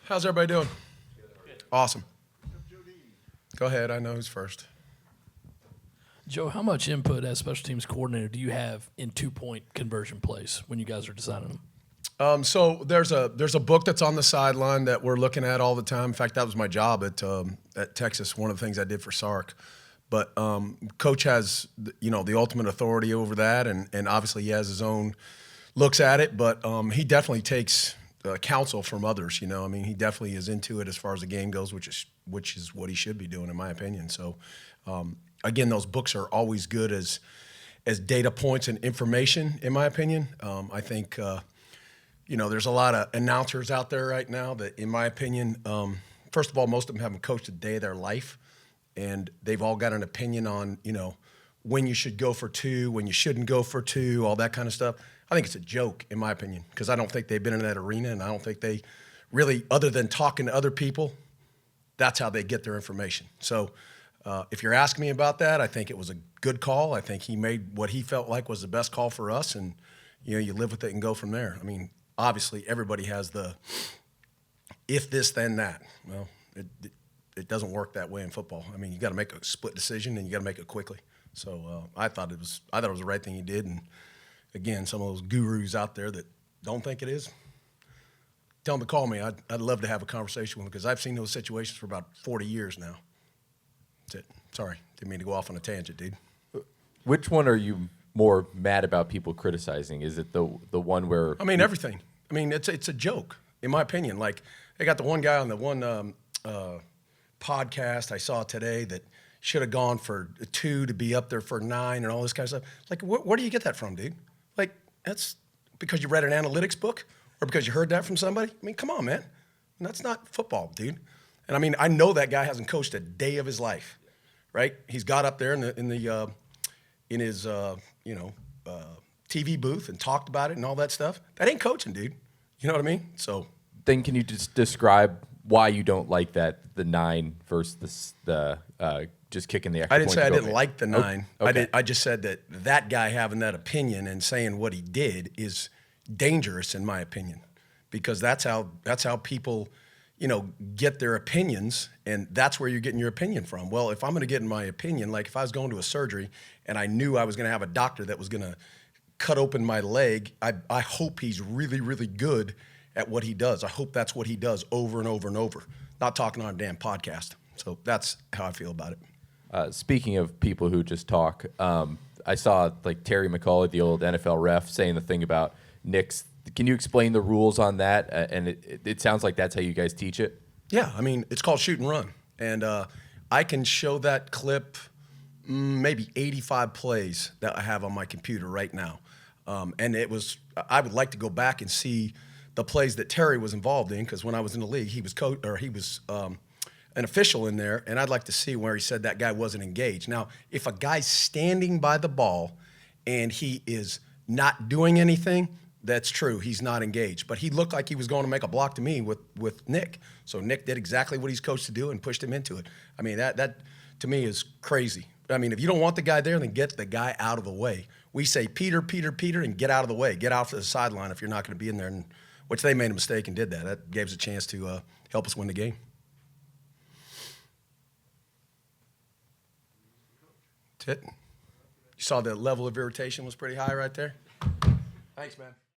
How's everybody doing? Awesome. Go ahead. I know who's first. Joe, how much input as special teams coordinator do you have in 2-point conversion plays when you guys are designing them? So there's a book that's on the sideline that we're looking at all the time. In fact, that was my job at Texas. One of the things I did for Sark. But Coach has the ultimate authority over that, and obviously he has his own looks at it. But he definitely takes counsel from others. He definitely is into it as far as the game goes, which is what he should be doing, in my opinion. So again, those books are always good as data points and information, in my opinion. I think there's a lot of announcers out there right now that, in my opinion, first of all, most of them haven't coached a day of their life, and they've all got an opinion on when you should go for two, when you shouldn't go for two, all that kind of stuff. I think it's a joke, in my opinion, because I don't think they've been in that arena, and I don't think they really, other than talking to other people, that's how they get their information. So if you're asking me about that, I think it was a good call. I think he made what he felt like was the best call for us, and you live with it and go from there. I mean, obviously everybody has the if this then that. Well, it doesn't work that way in football. I mean, you got to make a split decision, and you got to make it quickly. So I thought it was the right thing he did. And again, some of those gurus out there that don't think it is, tell them to call me. I'd love to have a conversation with them, because I've seen those situations for about 40 years now. That's it. Sorry, didn't mean to go off on a tangent, dude. Which one are you more mad about people criticizing? Is it the one where? I mean, everything. I mean, it's a joke, in my opinion. Like, they got the one guy on the one podcast I saw today that should have gone for 2 to be up there for 9 and all this kind of stuff. Like, where do you get that from, dude? Like, that's because you read an analytics book or because you heard that from somebody? I mean, come on, man. That's not football, dude. And I mean, I know that guy hasn't coached a day of his life, right? He's got up there in his TV booth and talked about it and all that stuff. That ain't coaching, dude. You know what I mean? So then, can you just describe why you don't like that the 9 versus the just kicking the extra point? I didn't say I didn't like the 9. Okay. I just said that guy having that opinion and saying what he did is dangerous, in my opinion, because that's how people get their opinions, and that's where you're getting your opinion from. Well, if I'm going to get my opinion, like if I was going to a surgery and I knew I was going to have a doctor that was going to cut open my leg, I hope he's really, really good at what he does. I hope that's what he does over and over and over, not talking on a damn podcast. So that's how I feel about it. Speaking of people who just talk, I saw like Terry McCauley, the old NFL ref, saying the thing about Nick's. Can you explain the rules on that? And it sounds like that's how you guys teach it. Yeah, I mean, it's called shoot and run. And I can show that clip maybe 85 plays that I have on my computer right now. And I would like to go back and see the plays that Terry was involved in, because when I was in the league, he was an official in there, and I'd like to see where he said that guy wasn't engaged. Now, if a guy's standing by the ball and he is not doing anything, that's true. He's not engaged. But he looked like he was going to make a block to me with Nick. So Nick did exactly what he's coached to do and pushed him into it. I mean, that to me is crazy. I mean, if you don't want the guy there, then get the guy out of the way. We say, Peter, Peter, Peter, and get out of the way. Get out to the sideline if you're not going to be in there, which they made a mistake and did that. That gave us a chance to help us win the game. That's it. You saw the level of irritation was pretty high right there? Thanks, man.